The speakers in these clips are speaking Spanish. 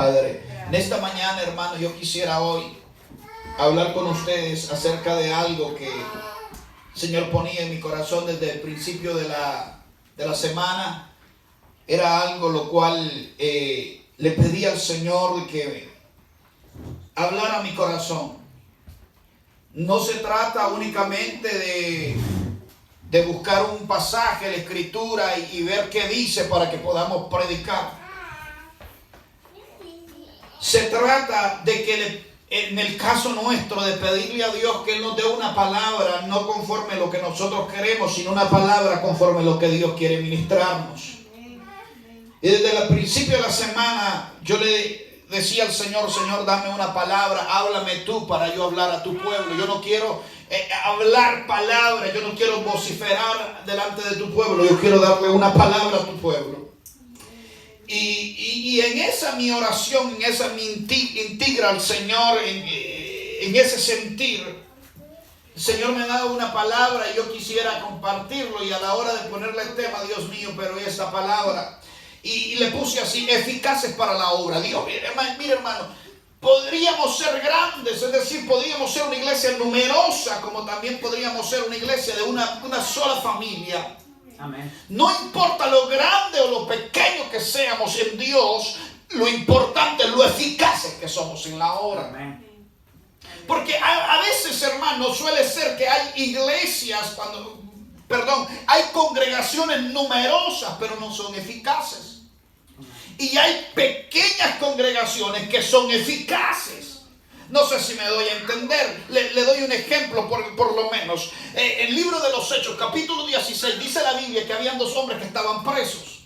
Padre, en esta mañana, hermano, yo quisiera hoy hablar con ustedes acerca de algo que el Señor ponía en mi corazón desde el principio de la semana. Era algo lo cual le pedí al Señor que hablara a mi corazón. No se trata únicamente de buscar un pasaje de la Escritura y ver qué dice para que podamos predicar. Se trata de que en el caso nuestro de pedirle a Dios que Él nos dé una palabra no conforme a lo que nosotros queremos, sino una palabra conforme a lo que Dios quiere ministrarnos. Y desde el principio de la semana yo le decía al Señor: Señor, dame una palabra, háblame tú para yo hablar a tu pueblo. Yo no quiero hablar palabras, yo no quiero vociferar delante de tu pueblo, yo quiero darle una palabra a tu pueblo. Y en esa mi oración, en esa mi integra al Señor, en ese sentir, el Señor me ha dado una palabra y yo quisiera compartirlo. Y a la hora de ponerle el tema, Dios mío, pero esa palabra, y le puse así: eficaces para la obra. Dios, mire hermano, podríamos ser grandes, es decir, podríamos ser una iglesia numerosa, como también podríamos ser una iglesia de una sola familia. Amén. No importa lo grande o lo pequeño que seamos en Dios, lo importante es lo eficaces que somos en la obra. Amén. Porque a veces, hermanos, suele ser que hay iglesias, hay congregaciones numerosas, pero no son eficaces. Y hay pequeñas congregaciones que son eficaces. No sé si me doy a entender. Le doy un ejemplo por lo menos. El libro de los Hechos, capítulo 16, dice la Biblia que habían dos hombres que estaban presos.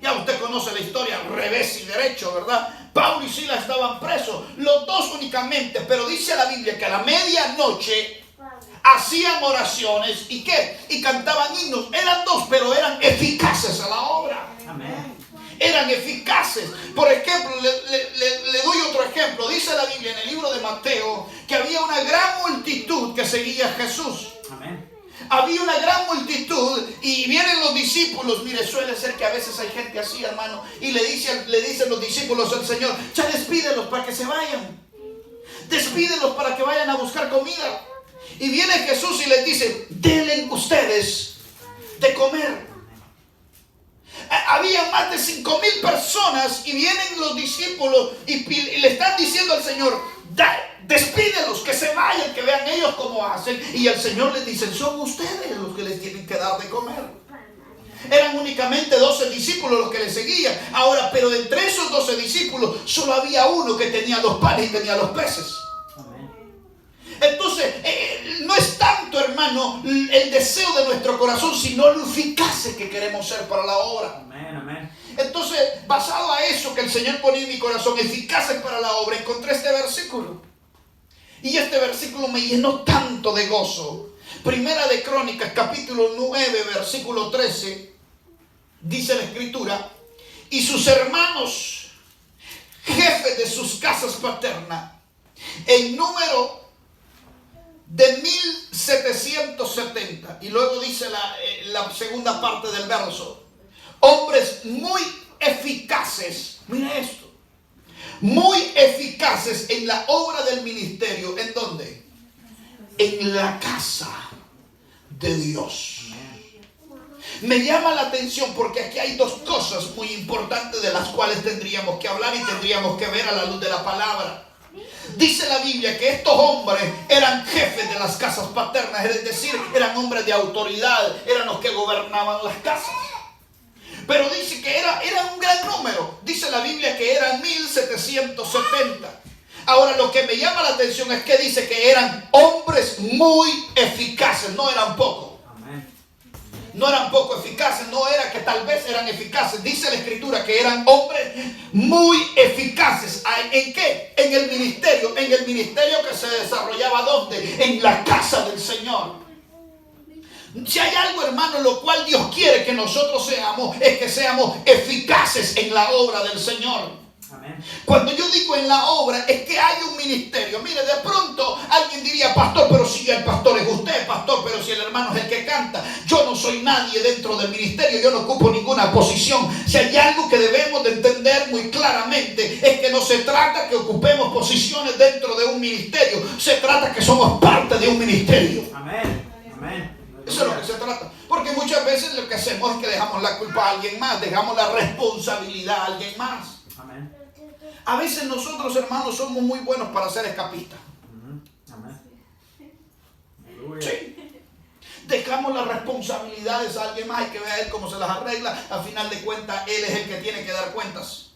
Ya usted conoce la historia, revés y derecho, ¿verdad? Pablo y Silas estaban presos, los dos únicamente. Pero dice la Biblia que a la medianoche hacían oraciones y ¿qué? Y cantaban himnos. Eran dos, pero eran eficaces a la obra. Amén. Eran eficaces. Por ejemplo, le doy otro ejemplo. Dice la Biblia en el libro de Mateo que había una gran multitud que seguía a Jesús. Amén. Había una gran multitud y vienen los discípulos. Mire, suele ser que a veces hay gente así, hermano, y le dicen los discípulos al Señor: ya despídelos para que se vayan. Despídelos para que vayan a buscar comida. Y viene Jesús y les dice: denle ustedes de comer. Había más de 5,000 personas y vienen los discípulos y le están diciendo al Señor: despídelos, que se vayan, que vean ellos cómo hacen. Y el Señor les dice: son ustedes los que les tienen que dar de comer. Eran únicamente 12 discípulos los que le seguían. Ahora, pero de entre esos 12 discípulos solo había uno que tenía los panes y tenía los peces. Entonces, no es tanto, hermano, el deseo de nuestro corazón, sino lo eficaces que queremos ser para la obra. Amén, amén. Entonces, basado a eso que el Señor pone en mi corazón, eficaces para la obra, encontré este versículo. Y este versículo me llenó tanto de gozo. Primera de Crónicas, capítulo 9, versículo 13, dice la Escritura: y sus hermanos, jefes de sus casas paternas, en número de 1770, y luego dice la segunda parte del verso: hombres muy eficaces, mira esto, muy eficaces en la obra del ministerio. ¿En dónde? En la casa de Dios. Me llama la atención porque aquí hay dos cosas muy importantes de las cuales tendríamos que hablar y tendríamos que ver a la luz de la palabra. Dice la Biblia que estos hombres eran jefes de las casas paternas, es decir, eran hombres de autoridad, eran los que gobernaban las casas. Pero dice que era un gran número. Dice la Biblia que eran 1770. Ahora, lo que me llama la atención es que dice que eran hombres muy eficaces, no eran pocos. No eran poco eficaces, no era que tal vez eran eficaces. Dice la Escritura que eran hombres muy eficaces. ¿En qué? En el ministerio que se desarrollaba ¿dónde? En la casa del Señor. Si hay algo, hermano, lo cual Dios quiere que nosotros seamos, es que seamos eficaces en la obra del Señor. Cuando yo digo en la obra, es que hay un ministerio. Mire, de pronto alguien diría, pastor, pero si el pastor es usted, pastor, pero si el hermano es el que canta. Yo no soy nadie dentro del ministerio, yo no ocupo ninguna posición. Si hay algo que debemos de entender muy claramente, es que no se trata que ocupemos posiciones dentro de un ministerio, se trata que somos parte de un ministerio. Amén. Amén. Eso es lo que se trata. Porque muchas veces lo que hacemos es que dejamos la culpa a alguien más, dejamos la responsabilidad a alguien más. Amén. A veces nosotros, hermanos, somos muy buenos para ser escapistas. Amén. Sí. Dejamos las responsabilidades a alguien más, hay que ver a él cómo se las arregla. Al final de cuentas, él es el que tiene que dar cuentas.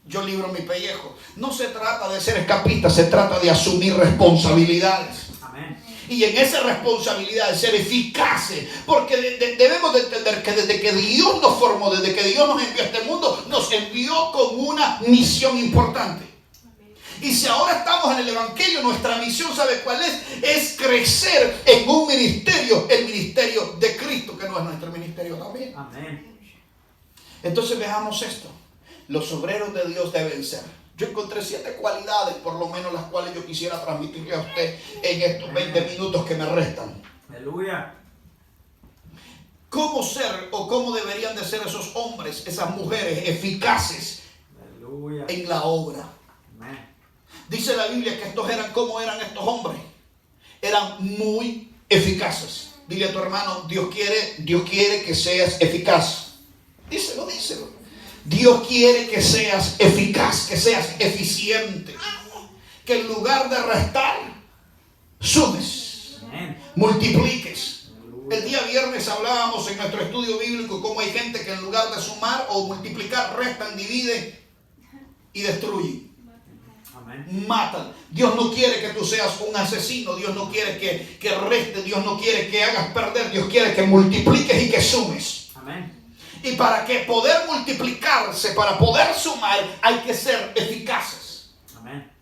Yo libro mi pellejo. No se trata de ser escapista, se trata de asumir responsabilidades. Amén. Y en esa responsabilidad de ser eficaces, porque debemos de entender que desde que Dios nos formó, desde que Dios nos envió a este mundo, nos envió con una misión importante. Y si ahora estamos en el Evangelio, nuestra misión, ¿sabe cuál es? Es crecer en un ministerio, el ministerio de Cristo, que no es nuestro ministerio también. Amén. Entonces veamos esto. Los obreros de Dios deben ser. Yo encontré 7 cualidades, por lo menos las cuales yo quisiera transmitirle a usted en estos 20 minutos que me restan. Aleluya. ¿Cómo ser o cómo deberían de ser esos hombres, esas mujeres eficaces Aleluya. en la obra? Amén. Dice la Biblia que ¿cómo eran estos hombres? Eran muy eficaces. Dile a tu hermano, Dios quiere que seas eficaz. Díselo. Dios quiere que seas eficaz, que seas eficiente. Que en lugar de restar, sumes, multipliques. El día viernes hablábamos en nuestro estudio bíblico cómo hay gente que en lugar de sumar o multiplicar, restan, dividen y destruyen. Matan. Dios no quiere que tú seas un asesino. Dios no quiere que restes. Dios no quiere que hagas perder. Dios quiere que multipliques y que sumes. Amén. Y para que poder multiplicarse, para poder sumar, hay que ser eficaces. Amén.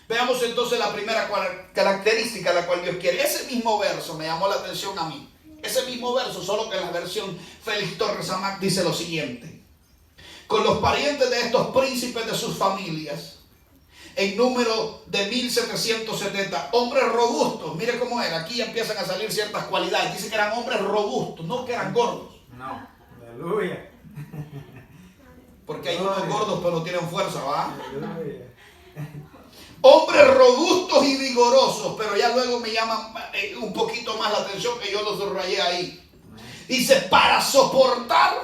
Veamos entonces la primera característica la cual Dios quiere. Ese mismo verso me llamó la atención a mí. Ese mismo verso, solo que en la versión Félix Torres Amac dice lo siguiente: con los parientes de estos príncipes de sus familias, en número de 1770, hombres robustos. Mire cómo era, aquí ya empiezan a salir ciertas cualidades. Dice que eran hombres robustos, no que eran gordos. No. Aleluya. Porque hay unos gordos pero no tienen fuerza, ¿va? Aleluya. Hombres robustos y vigorosos, pero ya luego me llama un poquito más la atención, que yo lo subrayé ahí. Dice, para soportar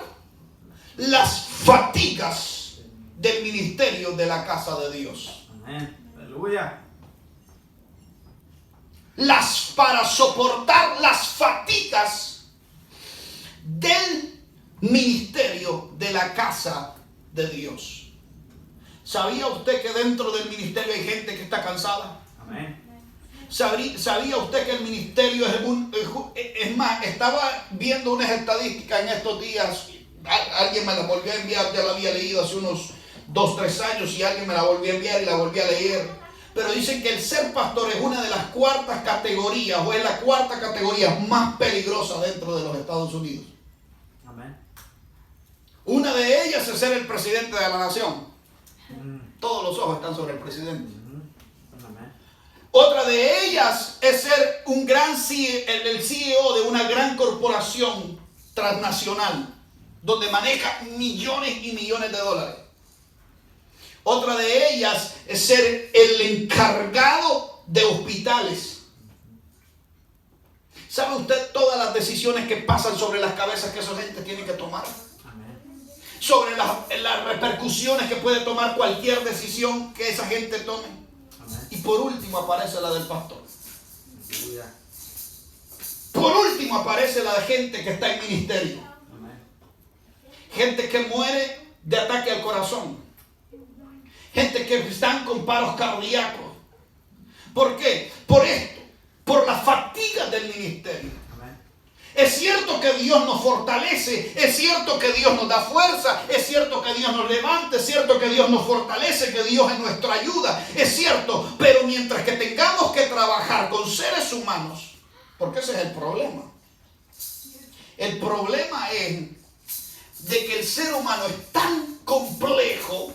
las fatigas del ministerio de la casa de Dios. Amén. Aleluya. Para soportar las fatigas del ministerio de la casa de Dios. ¿Sabía usted que dentro del ministerio hay gente que está cansada? Amén. ¿Sabía usted que el ministerio es más, estaba viendo unas estadísticas en estos días, alguien me la volvió a enviar, ya la había leído hace unos 2-3 años y alguien me la volvió a enviar y la volví a leer, pero dicen que el ser pastor es una de las cuartas categorías, o es la cuarta categoría más peligrosa dentro de los Estados Unidos. Amén. Una de ellas es ser el presidente de la nación. Todos los ojos están sobre el presidente. Amén. Otra de ellas es ser el CEO de una gran corporación transnacional, donde maneja millones y millones de dólares. Otra de ellas es ser el encargado de hospitales. ¿Sabe usted todas las decisiones que pasan sobre las cabezas que esa gente tiene que tomar? Sobre las repercusiones que puede tomar cualquier decisión que esa gente tome. Amén. Y por último aparece la del pastor. Aleluya. Por último aparece la de gente que está en ministerio. Amén. Gente que muere de ataque al corazón. Gente que están con paros cardíacos. ¿Por qué? Por esto. Por la fatiga del ministerio. Es cierto que Dios nos fortalece, es cierto que Dios nos da fuerza, es cierto que Dios nos levanta, es cierto que Dios nos fortalece, que Dios es nuestra ayuda, es cierto, pero mientras que tengamos que trabajar con seres humanos, porque ese es el problema. El problema es de que el ser humano es tan complejo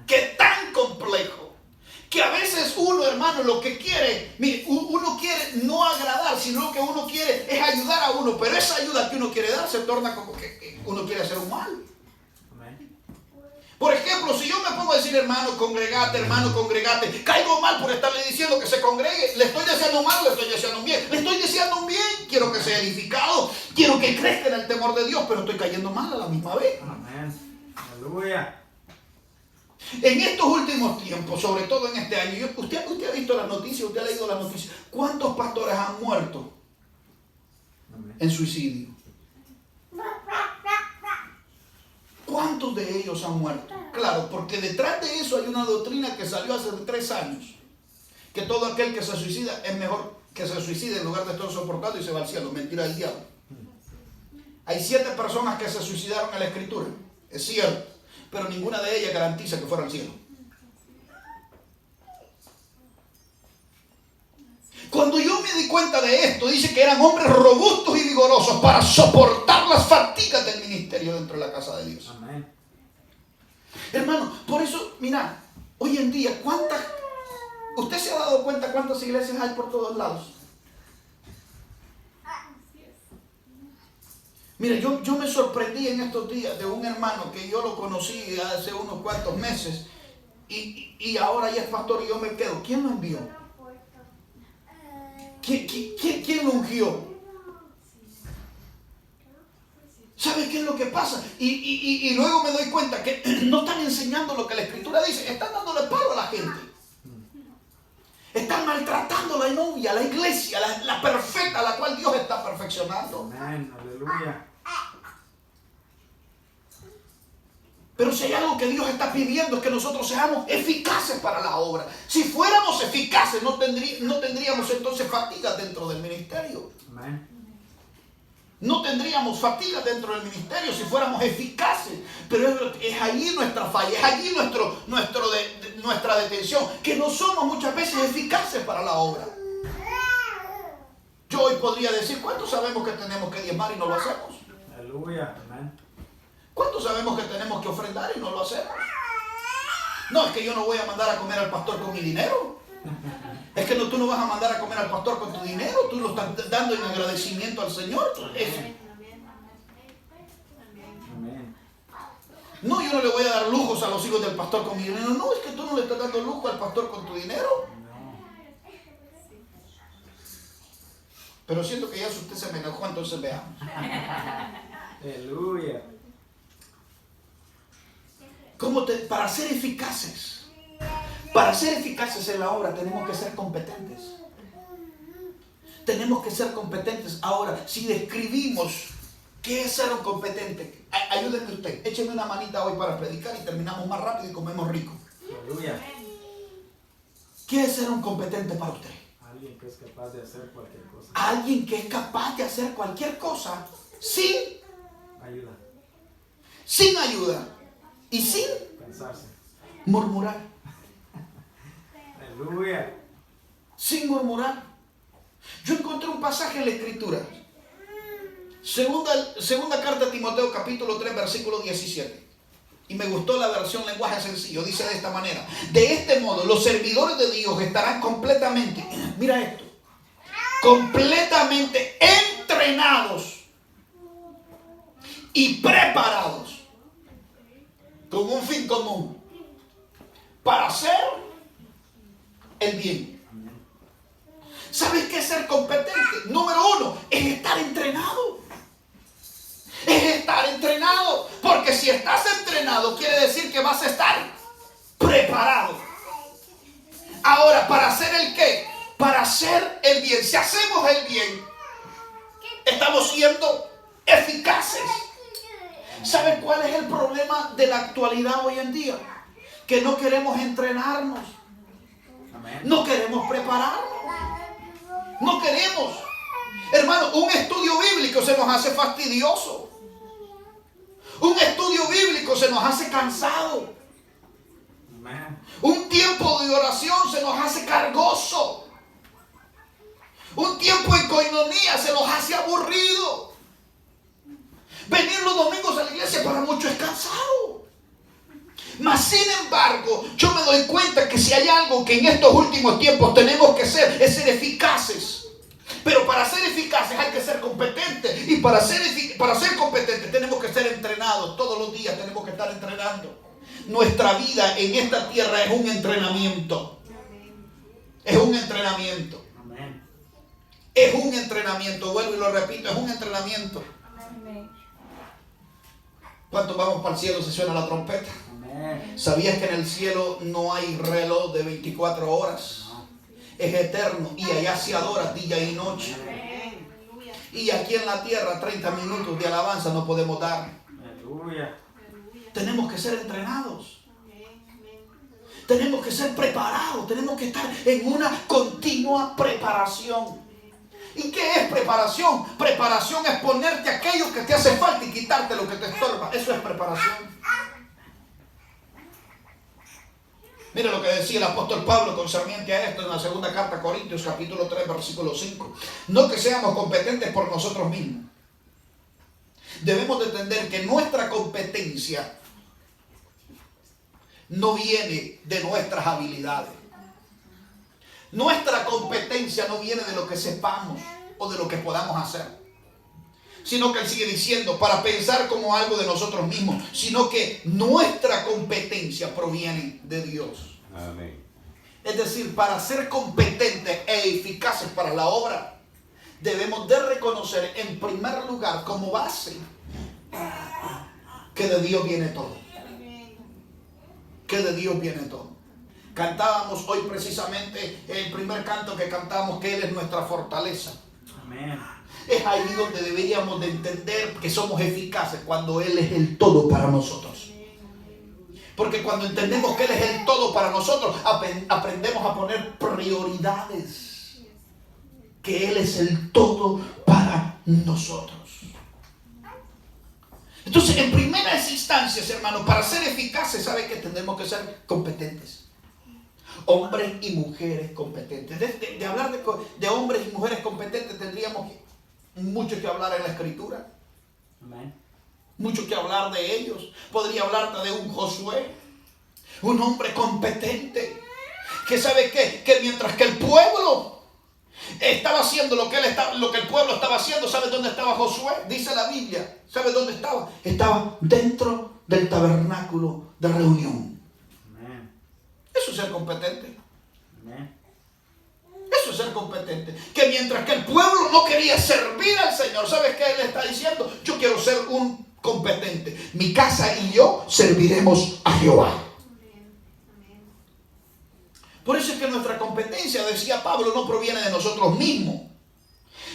que es tan complejo, que a veces uno, hermano, lo que quiere, mire, uno quiere no agradar, sino que uno quiere es ayudar a uno, pero esa ayuda que uno quiere dar se torna como que uno quiere hacer un mal. Por ejemplo, si yo me pongo a decir, hermano, congregate, caigo mal por estarle diciendo que se congregue. Le estoy deseando mal, le estoy deseando bien. Le estoy deseando un bien, quiero que sea edificado, quiero que crezca en el temor de Dios, pero estoy cayendo mal a la misma vez. Amén. Aleluya. En estos últimos tiempos, sobre todo en este año, usted ha visto las noticias, usted ha leído las noticias. ¿Cuántos pastores han muerto en suicidio? ¿Cuántos de ellos han muerto? Claro, porque detrás de eso hay una doctrina que salió hace 3 años. Que todo aquel que se suicida es mejor que se suicide en lugar de estar soportando y se va al cielo. Mentira del diablo. Hay 7 personas que se suicidaron en la Escritura. Es cierto. Pero ninguna de ellas garantiza que fuera al cielo. Cuando yo me di cuenta de esto, dice que eran hombres robustos y vigorosos para soportar las fatigas del ministerio dentro de la casa de Dios. Amén. Hermano, por eso, mira, hoy en día, ¿usted se ha dado cuenta cuántas iglesias hay por todos lados? Mira, yo me sorprendí en estos días de un hermano que yo lo conocí hace unos cuantos meses y ahora ya es pastor y yo me quedo. ¿Quién lo envió? ¿Quién lo ungió? ¿Sabe qué es lo que pasa? Y luego me doy cuenta que no están enseñando lo que la Escritura dice. Están dándole palo a la gente. Están maltratando a la novia, la iglesia, la perfecta, la cual Dios está perfeccionando. Amén. Aleluya. Pero si hay algo que Dios está pidiendo es que nosotros seamos eficaces para la obra. Si fuéramos eficaces, no tendríamos entonces fatiga dentro del ministerio. Amén. No tendríamos fatiga dentro del ministerio si fuéramos eficaces. Pero es allí nuestra falla, es allí nuestra detención, que no somos muchas veces eficaces para la obra. Yo hoy podría decir, ¿cuántos sabemos que tenemos que diezmar y no lo hacemos? Aleluya. Amén. ¿Cuántos sabemos que tenemos que ofrendar y no lo hacemos? No, es que yo no voy a mandar a comer al pastor con mi dinero. Es que tú no vas a mandar a comer al pastor con tu dinero. Tú lo estás dando en agradecimiento al Señor. Amén. No, yo no le voy a dar lujos a los hijos del pastor con mi dinero. No, es que tú no le estás dando lujo al pastor con tu dinero. Pero siento que ya si usted se me enojó, entonces veamos. Aleluya. Para ser eficaces en la obra tenemos que ser competentes. Tenemos que ser competentes. Ahora, si describimos qué es ser un competente, ayúdenme usted, écheme una manita hoy para predicar y terminamos más rápido y comemos rico. Aleluya. ¿Qué es ser un competente para usted? Alguien que es capaz de hacer cualquier cosa. Alguien que es capaz de hacer cualquier cosa sin ayuda y sin cansarse, murmurar. Aleluya. Sin murmurar. Yo encontré un pasaje en la Escritura. Segunda carta a Timoteo, capítulo 3, versículo 17. Y me gustó la versión lenguaje sencillo. Dice de esta manera: de este modo, los servidores de Dios estarán completamente, mira esto, completamente entrenados y preparados con un fin común para hacer el bien. ¿Sabes qué es ser competente? Número 1, es estar entrenado. Es estar entrenado. Porque si estás entrenado, quiere decir que vas a estar preparado. Ahora, ¿para hacer el qué? Para hacer el bien. Si hacemos el bien, estamos siendo eficaces. ¿Saben cuál es el problema de la actualidad hoy en día? Que no queremos entrenarnos. No queremos prepararnos. No queremos. Hermano, un estudio bíblico se nos hace fastidioso. Un estudio bíblico se nos hace cansado. Un tiempo de oración se nos hace cargoso. Un tiempo en coinonía se nos hace aburrido. Venir los domingos a la iglesia para muchos es cansado. Mas sin embargo, yo me doy cuenta que si hay algo que en estos últimos tiempos tenemos que ser, es ser eficaces. Pero para ser eficaces hay que ser competentes. Y para ser competentes tenemos que ser entrenados. Todos los días tenemos que estar entrenando. Nuestra vida en esta tierra es un entrenamiento. Es un entrenamiento. Amén. Es un entrenamiento. Vuelvo y lo repito, es un entrenamiento. ¿Cuántos vamos para el cielo si suena la trompeta? Amén. ¿Sabías que en el cielo no hay reloj de 24 horas? Es eterno y allá se adora día y noche. Y aquí en la tierra 30 minutos de alabanza no podemos dar. Aleluya. Tenemos que ser entrenados. Tenemos que ser preparados. Tenemos que estar en una continua preparación. ¿Y qué es preparación? Preparación es ponerte aquello que te hace falta y quitarte lo que te estorba. Eso es preparación. Mire lo que decía el apóstol Pablo concerniente a esto en la segunda carta a Corintios, capítulo 3, versículo 5. No que seamos competentes por nosotros mismos. Debemos de entender que nuestra competencia no viene de nuestras habilidades. Nuestra competencia no viene de lo que sepamos o de lo que podamos hacer, sino que él sigue diciendo, para pensar como algo de nosotros mismos, sino que nuestra competencia proviene de Dios. Amén. Es decir, para ser competentes e eficaces para la obra, debemos de reconocer en primer lugar como base que de Dios viene todo. Que de Dios viene todo. Cantábamos hoy precisamente el primer canto que cantamos, que Él es nuestra fortaleza. Amén. Es ahí donde deberíamos de entender que somos eficaces cuando Él es el todo para nosotros. Porque cuando entendemos que Él es el todo para nosotros, aprendemos a poner prioridades. Que Él es el todo para nosotros. Entonces, en primeras instancias, hermanos, para ser eficaces, ¿sabe que tenemos que ser competentes? Hombres y mujeres competentes. De hablar de hombres y mujeres competentes tendríamos mucho que hablar en la Escritura. Amén. Mucho que hablar de ellos. Podría hablarte de un Josué, un hombre competente, que sabe que mientras que el pueblo estaba haciendo lo que el pueblo estaba haciendo, ¿sabe dónde estaba Josué? Dice la Biblia. ¿Sabe dónde estaba? Estaba dentro del tabernáculo de reunión. Eso es ser competente. Amén. Eso es ser competente. Que mientras que el pueblo no quería servir al Señor, ¿sabes qué Él está diciendo? Yo quiero ser un competente. Mi casa y yo serviremos a Jehová. Por eso es que nuestra competencia, decía Pablo, no proviene de nosotros mismos,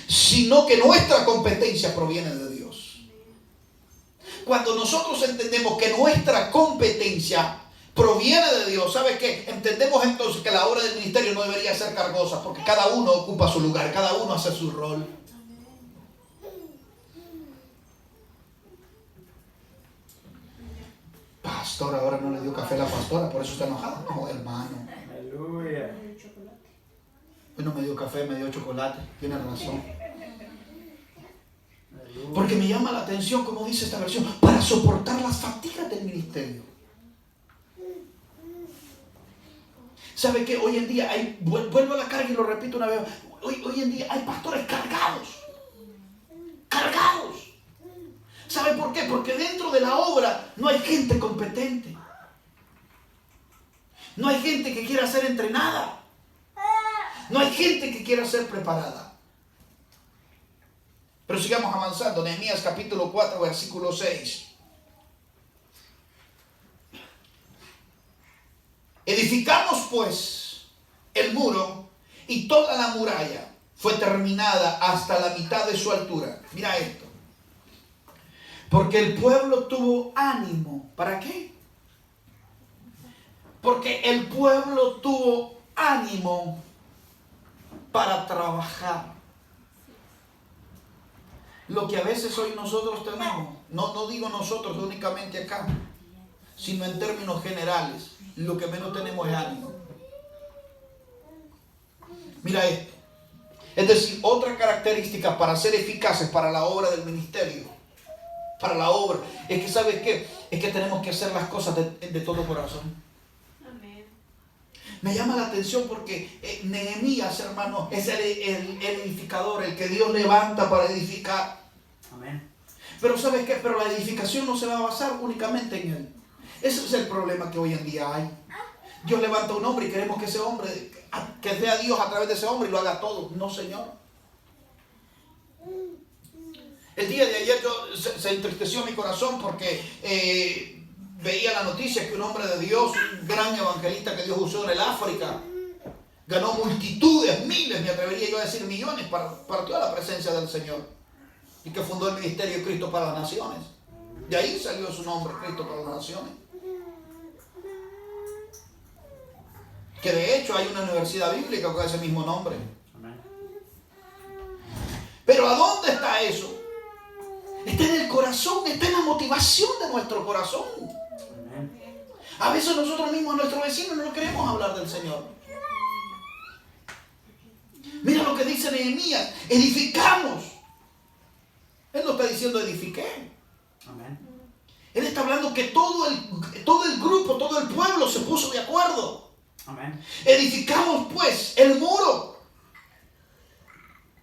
sino que nuestra competencia proviene de Dios. Cuando nosotros entendemos que nuestra competencia proviene de Dios, ¿sabe qué? Entendemos entonces que la obra del ministerio no debería ser cargosa, porque cada uno ocupa su lugar, cada uno hace su rol. Pastor, ahora no le dio café a la pastora, por eso está enojada. No, hermano. Aleluya. Hoy no me dio café, me dio chocolate. Tiene razón. Aleluya. Porque me llama la atención, como dice esta versión, para soportar las fatigas del ministerio. ¿Sabe qué? Hoy en día hay, vuelvo a la carga y lo repito una vez, hoy en día hay pastores cargados. Cargados. ¿Sabe por qué? Porque dentro de la obra no hay gente competente. No hay gente que quiera ser entrenada. No hay gente que quiera ser preparada. Pero sigamos avanzando. Nehemías capítulo 4, versículo 6. Edificamos pues el muro y toda la muralla fue terminada hasta la mitad de su altura. Mira esto. Porque el pueblo tuvo ánimo. ¿Para qué? Porque el pueblo tuvo ánimo para trabajar. Lo que a veces hoy nosotros tenemos, no digo nosotros únicamente acá, sino en términos generales, lo que menos tenemos es ánimo. Mira esto. Es decir, otra característica para ser eficaces para la obra del ministerio para la obra. Es que, ¿sabes qué? Es que tenemos que hacer las cosas de todo corazón. Amén. Me llama la atención porque Nehemías, hermano, es el edificador, el que Dios levanta para edificar. Amén. Pero ¿sabes qué? Pero la edificación no se va a basar únicamente en él. Ese es el problema que hoy en día hay. Dios levanta a un hombre y queremos que ese hombre, que vea Dios a través de ese hombre y lo haga todo. No, Señor. El día de ayer se entristeció mi corazón porque veía la noticia que un hombre de Dios, un gran evangelista que Dios usó en el África, ganó multitudes, miles, me atrevería yo a decir millones, para toda la presencia del Señor. Y que fundó el ministerio Cristo para las Naciones. De ahí salió su nombre, Cristo para las Naciones. Que de hecho hay una universidad bíblica con ese mismo nombre. Amén. Pero ¿a dónde está eso? Está en el corazón, está en la motivación de nuestro corazón. Amén. A veces nosotros mismos, a nuestros vecinos, no queremos hablar del Señor. Mira lo que dice Nehemías: edificamos. Él no está diciendo edifiqué. Amén. Él está hablando que todo el grupo, todo el pueblo se puso de acuerdo. Amén. Edificamos pues el muro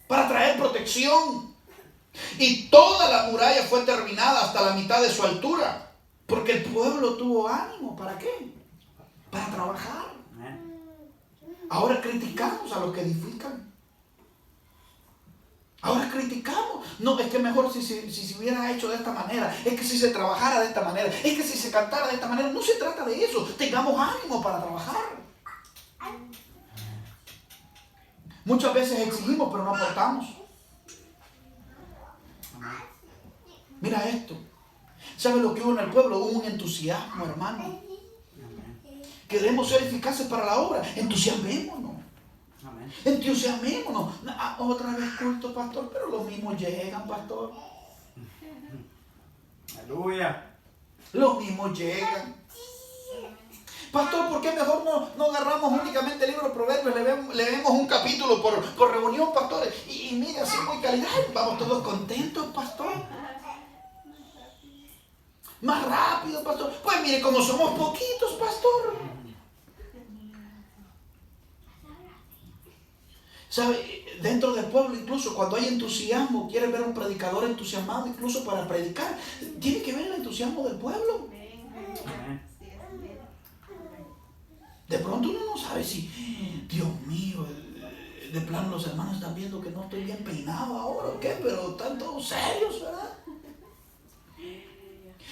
para traer protección. Y toda la muralla fue terminada hasta la mitad de su altura. Porque el pueblo tuvo ánimo. ¿Para qué? Para trabajar. Amén. Ahora criticamos a los que edifican. Ahora criticamos. No, es que mejor si se hubiera hecho de esta manera. Es que si se trabajara de esta manera. Es que si se cantara de esta manera. No se trata de eso. Tengamos ánimo para trabajar. Muchas veces exigimos, pero no aportamos. Mira esto. ¿Sabe lo que hubo en el pueblo? Hubo un entusiasmo, hermano. Amén. Queremos ser eficaces para la obra. Entusiasmémonos. Amén. Entusiasmémonos. Otra vez culto, pastor, pero los mismos llegan, pastor. Aleluya. Los mismos llegan. Pastor, ¿por qué mejor no agarramos únicamente el libro de Proverbios? Leemos un capítulo por reunión, pastores. Y mire, así muy calidad. Vamos todos contentos, pastor. Más rápido, pastor. Pues mire, como somos poquitos, pastor. ¿Sabe? Dentro del pueblo, incluso cuando hay entusiasmo, quiere ver un predicador entusiasmado, incluso para predicar. Tiene que ver el entusiasmo del pueblo. Amén. De pronto uno no sabe si, Dios mío, de plano los hermanos están viendo que no estoy bien peinado ahora o qué, pero están todos serios, ¿verdad?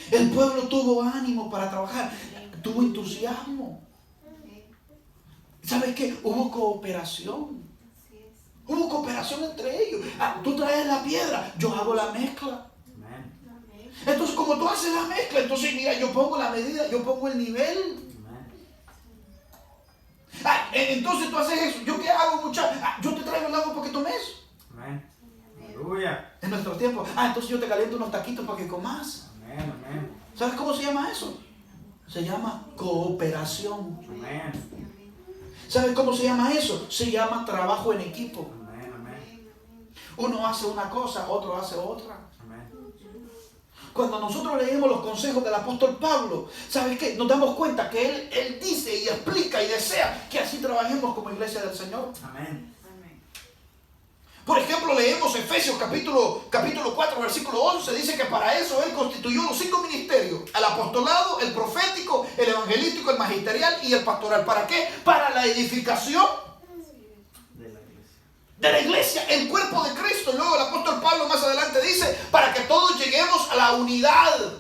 El pueblo tuvo ánimo para trabajar, tuvo entusiasmo. ¿Sabes qué? Hubo cooperación. Hubo cooperación entre ellos. Tú traes la piedra, yo hago la mezcla. Amén. Entonces, como tú haces la mezcla, entonces mira, yo pongo la medida, yo pongo el nivel. Entonces tú haces eso. ¿Yo qué hago, muchacho? Yo te traigo el agua para que tomes. Amén. Aleluya. En nuestros tiempos. Entonces yo te caliento unos taquitos para que comas. Amén. Amén. ¿Sabes cómo se llama eso? Se llama cooperación. Amén. ¿Sabes cómo se llama eso? Se llama trabajo en equipo. Amén. Amén. Uno hace una cosa, otro hace otra. Amén. Cuando nosotros leemos los consejos del apóstol Pablo, ¿sabes qué? Nos damos cuenta que él dice y explica y desea que así trabajemos como iglesia del Señor. Amén. Por ejemplo, leemos Efesios capítulo 4, versículo 11. Dice que para eso Él constituyó los 5 ministerios: el apostolado, el profético, el evangelístico, el magisterial y el pastoral. ¿Para qué? Para la edificación de la iglesia, el cuerpo de Cristo. Luego el apóstol Pablo más adelante dice: para que todos lleguemos a la unidad,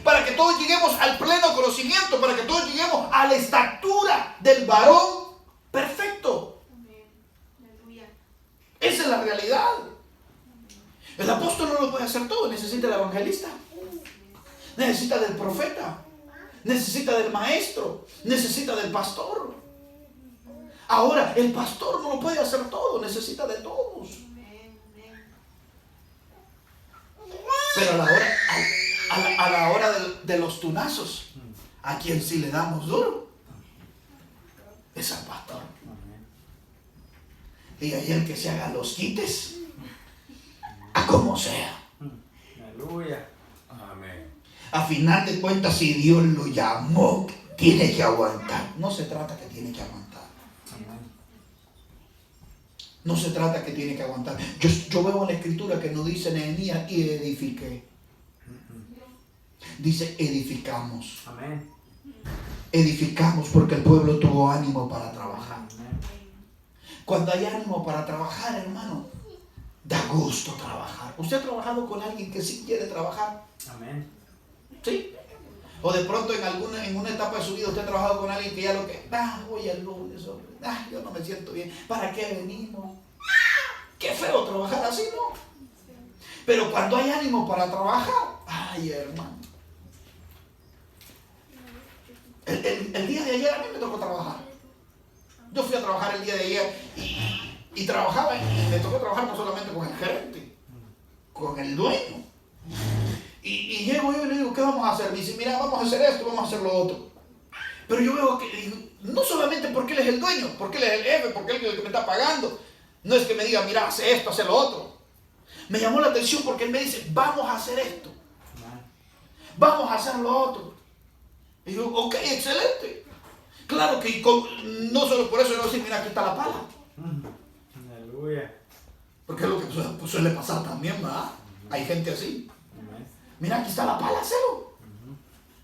para que todos lleguemos al pleno conocimiento, para que todos lleguemos a la estatura del varón perfecto. Esa es la realidad. El apóstol no lo puede hacer todo. Necesita del evangelista, necesita del profeta, necesita del maestro, necesita del pastor. Ahora, el pastor no lo puede hacer todo, necesita de todos. Pero a la hora de los tunazos, a quien sí le damos duro es al pastor. Y ahí el que se haga los quites, a como sea. Aleluya. A final de cuentas, si Dios lo llamó, tiene que aguantar. No se trata que tiene que aguantar. No se trata que tiene que aguantar. Yo veo en la escritura que no dice Nehemías y edifiqué. Dice edificamos. Amén. Edificamos porque el pueblo tuvo ánimo para trabajar. Amén. Cuando hay ánimo para trabajar, hermano, da gusto trabajar. ¿Usted ha trabajado con alguien que sí quiere trabajar? Amén. ¿Sí? O de pronto en una etapa de su vida usted ha trabajado con alguien que ya lo que, voy el lunes, hombre, yo no me siento bien, ¿para qué venimos? Qué feo trabajar así, ¿no? Pero cuando hay ánimo para trabajar, ay, hermano. El día de ayer a mí me tocó trabajar. Yo fui a trabajar el día de ayer y trabajaba, y me tocó trabajar no solamente con el gerente, con el dueño. Y llego yo y le digo, ¿qué vamos a hacer? Me dice, mira, vamos a hacer esto, vamos a hacer lo otro. Pero yo veo que, no solamente porque él es el dueño, porque él es el jefe, porque él es el que me está pagando. No es que me diga, mira, hace esto, hace lo otro. Me llamó la atención porque él me dice, vamos a hacer esto. Vamos a hacer lo otro. Y yo, ok, excelente. Claro que no solo por eso yo decir, mira, aquí está la pala. Aleluya. Porque es lo que suele pasar también, ¿verdad? Hay gente así. Mira, aquí está la pala, hazlo.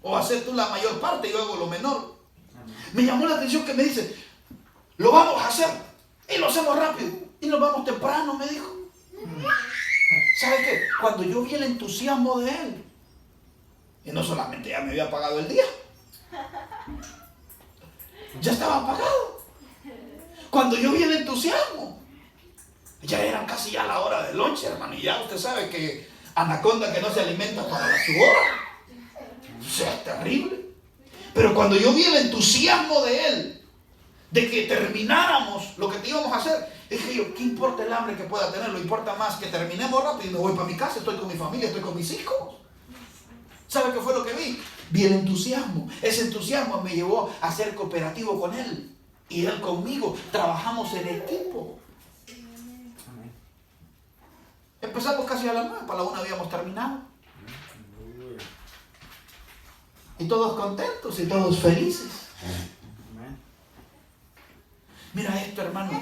O hacer tú la mayor parte y yo hago lo menor. Me llamó la atención que me dice, lo vamos a hacer y lo hacemos rápido y nos vamos temprano, me dijo. ¿Sabe qué? Cuando yo vi el entusiasmo de él, y no solamente ya me había pagado el día, ya estaba pagado. Cuando yo vi el entusiasmo, ya eran casi ya la hora del lonche, hermano, y ya usted sabe que anaconda que no se alimenta para su hora. O sea, es terrible. Pero cuando yo vi el entusiasmo de él, de que termináramos lo que íbamos a hacer, dije yo, ¿qué importa el hambre que pueda tener? Lo importa más que terminemos rápido y me voy para mi casa, estoy con mi familia, estoy con mis hijos. ¿Sabe qué fue lo que vi? Vi el entusiasmo. Ese entusiasmo me llevó a ser cooperativo con él. Y él conmigo. Trabajamos en equipo. Empezamos casi a las 9, para la 1 habíamos terminado. Y todos contentos y todos felices. Mira esto, hermano.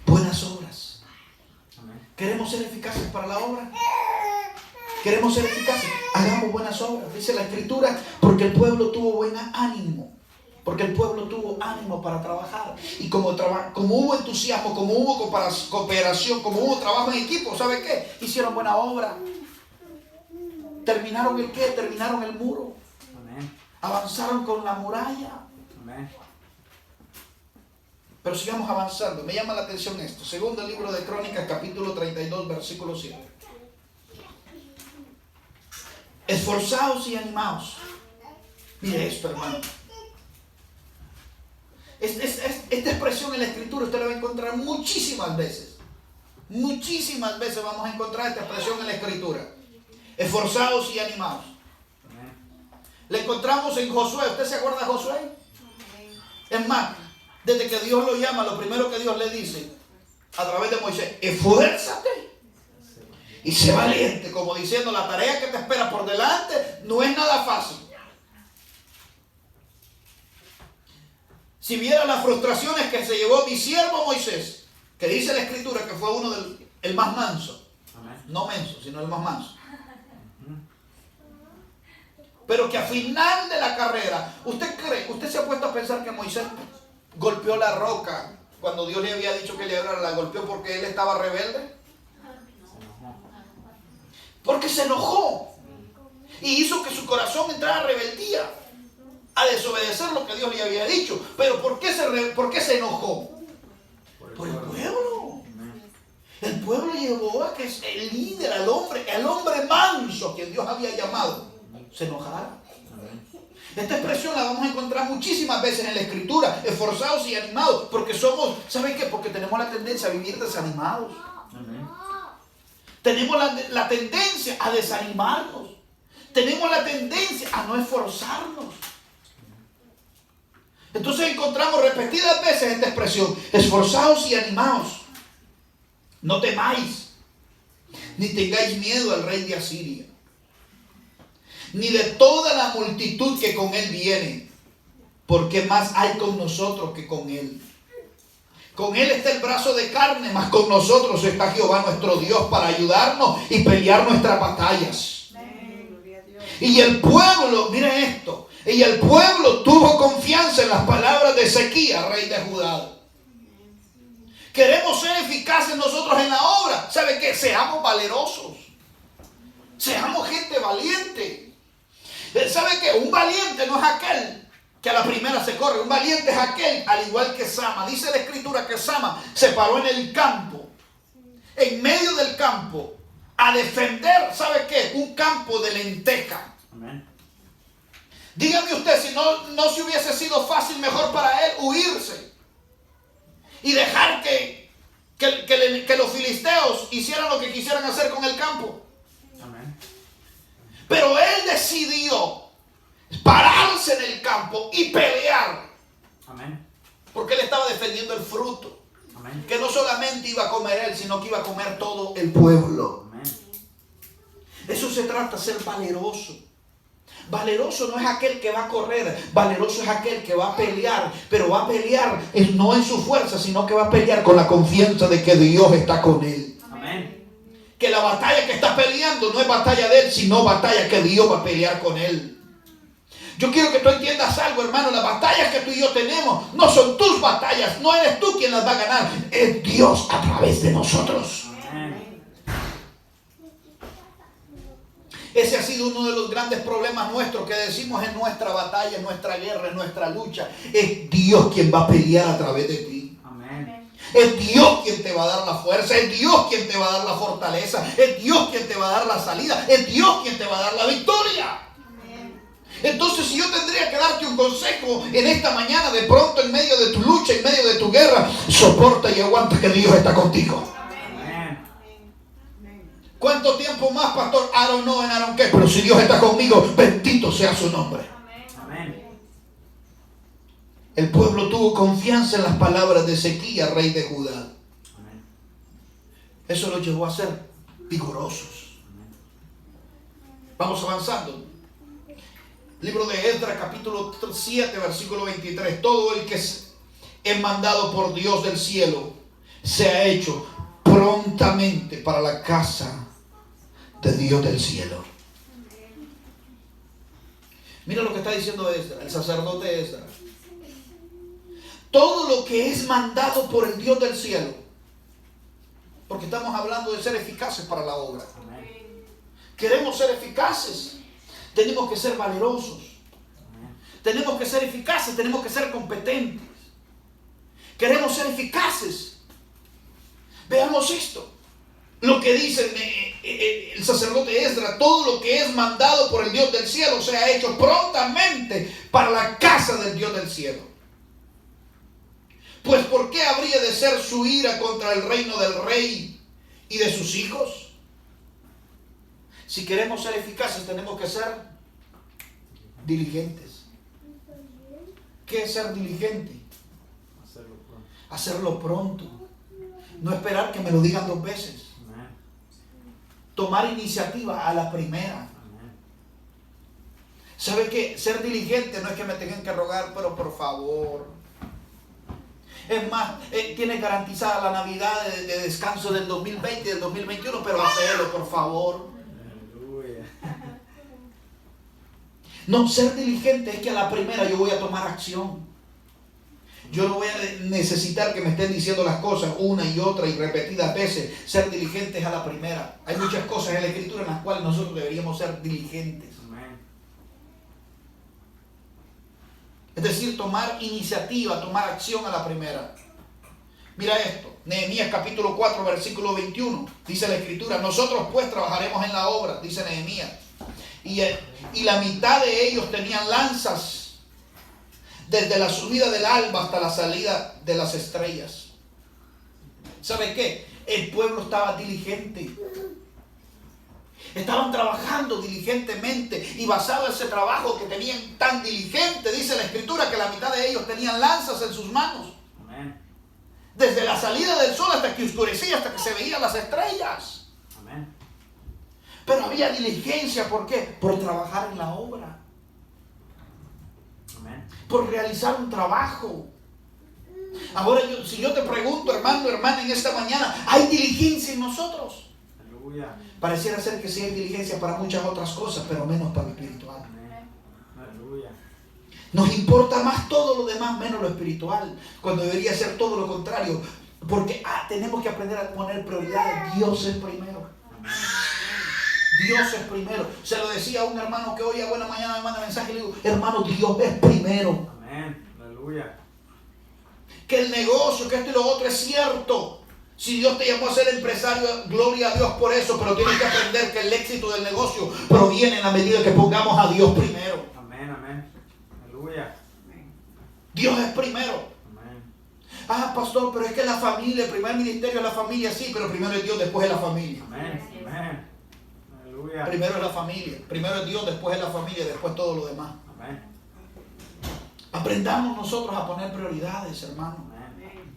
Buenas obras. ¿Queremos ser eficaces para la obra? ¿Queremos ser eficaces? Hagamos buenas obras. Dice la Escritura, porque el pueblo tuvo buen ánimo. Porque el pueblo tuvo ánimo para trabajar. Y como hubo entusiasmo, como hubo cooperación, como hubo trabajo en equipo, ¿sabe qué? Hicieron buena obra. ¿Terminaron el qué? Terminaron el muro. Amén. Avanzaron con la muralla. Amén. Pero sigamos avanzando. Me llama la atención esto. Segundo libro de Crónicas, capítulo 32, versículo 7. Esforzaos y animaos. Mire esto, hermano. Esta expresión en la Escritura usted la va a encontrar muchísimas veces. Muchísimas veces vamos a encontrar esta expresión en la Escritura. Esforzaos y animaos. La encontramos en Josué. ¿Usted se acuerda de Josué? Es más, desde que Dios lo llama, lo primero que Dios le dice a través de Moisés, esfuérzate y sé valiente, como diciendo, la tarea que te espera por delante no es nada fácil. Si viera las frustraciones que se llevó mi siervo Moisés, que dice la Escritura que fue uno el más manso. Amén. No menso, sino el más manso. Pero que al final de la carrera, ¿usted se ha puesto a pensar que Moisés golpeó la roca cuando Dios le había dicho que le abriera? ¿La golpeó porque él estaba rebelde? Porque se enojó y hizo que su corazón entrara a rebeldía, a desobedecer lo que Dios le había dicho. Pero ¿por qué se enojó? Por el pueblo. El pueblo llevó a que el líder, el hombre manso a quien Dios había llamado, se enojara. Esta expresión la vamos a encontrar muchísimas veces en la Escritura. Esforzados y animados. Porque somos, ¿saben qué? Porque tenemos la tendencia a vivir desanimados. Amén. Tenemos la tendencia a desanimarnos. Tenemos la tendencia a no esforzarnos. Entonces encontramos repetidas veces esta expresión. Esforzaos y animaos. No temáis, ni tengáis miedo al rey de Asiria. ni de toda la multitud que con él viene, porque más hay con nosotros que con él. Con él está el brazo de carne, mas con nosotros está Jehová nuestro Dios para ayudarnos y pelear nuestras batallas. Y el pueblo, mire esto, y el pueblo tuvo confianza en las palabras de Ezequías, rey de Judá. Queremos ser eficaces nosotros en la obra. ¿Sabe qué? Seamos valerosos. Seamos gente valiente. ¿Sabe qué? Un valiente no es aquel que a la primera se corre. Un valiente es aquel, al igual que Sama. Dice la escritura que Sama se paró en el campo, en medio del campo, a defender, ¿sabe qué? Un campo de lenteja. Amén. Dígame usted, si no se hubiese sido fácil, mejor para él huirse y dejar que los filisteos hicieran lo que quisieran hacer con el campo. Amén. Pero él decidió pararse en el campo y pelear. Amén. Porque él estaba defendiendo el fruto. Amén. Que no solamente iba a comer él, sino que iba a comer todo el pueblo. Amén. Eso se trata de ser valeroso. Valeroso no es aquel que va a correr, valeroso es aquel que va a pelear, pero va a pelear no en su fuerza, sino que va a pelear con la confianza de que Dios está con él. Amén. Que la batalla que está peleando no es batalla de él, sino batalla que Dios va a pelear con él. Yo quiero que tú entiendas algo, hermano. Las batallas que tú y yo tenemos no son tus batallas, no eres tú quien las va a ganar, es Dios a través de nosotros. Amén. Ese ha sido uno de los grandes problemas nuestros, que decimos en nuestra batalla, en nuestra guerra, en nuestra lucha. Es Dios quien va a pelear a través de ti. Amén. Es Dios quien te va a dar la fuerza, es Dios quien te va a dar la fortaleza, es Dios quien te va a dar la salida, es Dios quien te va a dar la victoria. Entonces, si yo tendría que darte un consejo en esta mañana, de pronto en medio de tu lucha, en medio de tu guerra, soporta y aguanta que Dios está contigo. ¿Cuánto tiempo más, pastor? I don't know, and I don't care. Pero si Dios está conmigo, bendito sea su nombre. Amén. El pueblo tuvo confianza en las palabras de Ezequías, rey de Judá. Amén. Eso los llevó a ser vigorosos. Vamos avanzando. Libro de Esdras, capítulo 7, versículo 23. Todo el que es mandado por Dios del cielo se ha hecho prontamente para la casa de Dios del cielo. Mira lo que está diciendo Esdras, el sacerdote Esdras. Todo lo que es mandado por el Dios del cielo, porque estamos hablando de ser eficaces para la obra. Amén. Queremos ser eficaces, tenemos que ser valerosos. Tenemos que ser eficaces, tenemos que ser competentes. Queremos ser eficaces. Veamos esto. Lo que dice el sacerdote Esdras: todo lo que es mandado por el Dios del cielo se ha hecho prontamente para la casa del Dios del cielo. Pues ¿por qué habría de ser su ira contra el reino del rey y de sus hijos? Si queremos ser eficaces, tenemos que ser diligentes. ¿Qué es ser diligente? Hacerlo pronto. No esperar que me lo digan 2 veces. Amén. Tomar iniciativa a la primera. Amén. ¿Sabe qué? Ser diligente no es que me tengan que rogar, pero por favor. Es más, tienes garantizada la Navidad de descanso del 2020 y del 2021, pero hacelo, por favor. Aleluya. No, ser diligente es que a la primera yo voy a tomar acción. Yo no voy a necesitar que me estén diciendo las cosas una y otra y repetidas veces. Ser diligente es a la primera. Hay muchas cosas en la Escritura en las cuales nosotros deberíamos ser diligentes. Amén. Es decir, tomar iniciativa, tomar acción a la primera. Mira esto, Nehemías capítulo 4, versículo 21. Dice la Escritura: nosotros pues trabajaremos en la obra, dice Nehemías. Y la mitad de ellos tenían lanzas desde la subida del alba hasta la salida de las estrellas. ¿Sabe qué? El pueblo estaba diligente. Estaban trabajando diligentemente, y basado en ese trabajo que tenían tan diligente, dice la Escritura que la mitad de ellos tenían lanzas en sus manos. Amén. Desde la salida del sol hasta que oscurecía, hasta que se veían las estrellas. Amén. Pero había diligencia, ¿por qué? Por trabajar en la obra. Amén. Por realizar un trabajo. Ahora, si yo te pregunto, hermano, hermana, en esta mañana, ¿hay diligencia en nosotros? Aleluya. Pareciera ser que sí hay diligencia para muchas otras cosas, pero menos para lo espiritual. Amén. Aleluya. Nos importa más todo lo demás, menos lo espiritual, cuando debería ser todo lo contrario, porque tenemos que aprender a poner prioridades. Dios es primero. Amén. Dios es primero. Se lo decía a un hermano que hoy a buena mañana me manda mensaje y le digo, hermano, Dios es primero. Amén. Aleluya. Que el negocio, que esto y lo otro es cierto. Si Dios te llamó a ser empresario, gloria a Dios por eso, pero tienes que aprender que el éxito del negocio proviene en la medida que pongamos a Dios primero. Amén. Amén. Aleluya. Dios es primero. Amén. Ah, pastor, pero es que la familia, el primer ministerio es la familia, sí, pero primero es Dios, después es la familia. Amén. Amén. Aleluya. Primero es la familia, primero es Dios, después es la familia, después todo lo demás. Amén. Aprendamos nosotros a poner prioridades, hermano. Amén.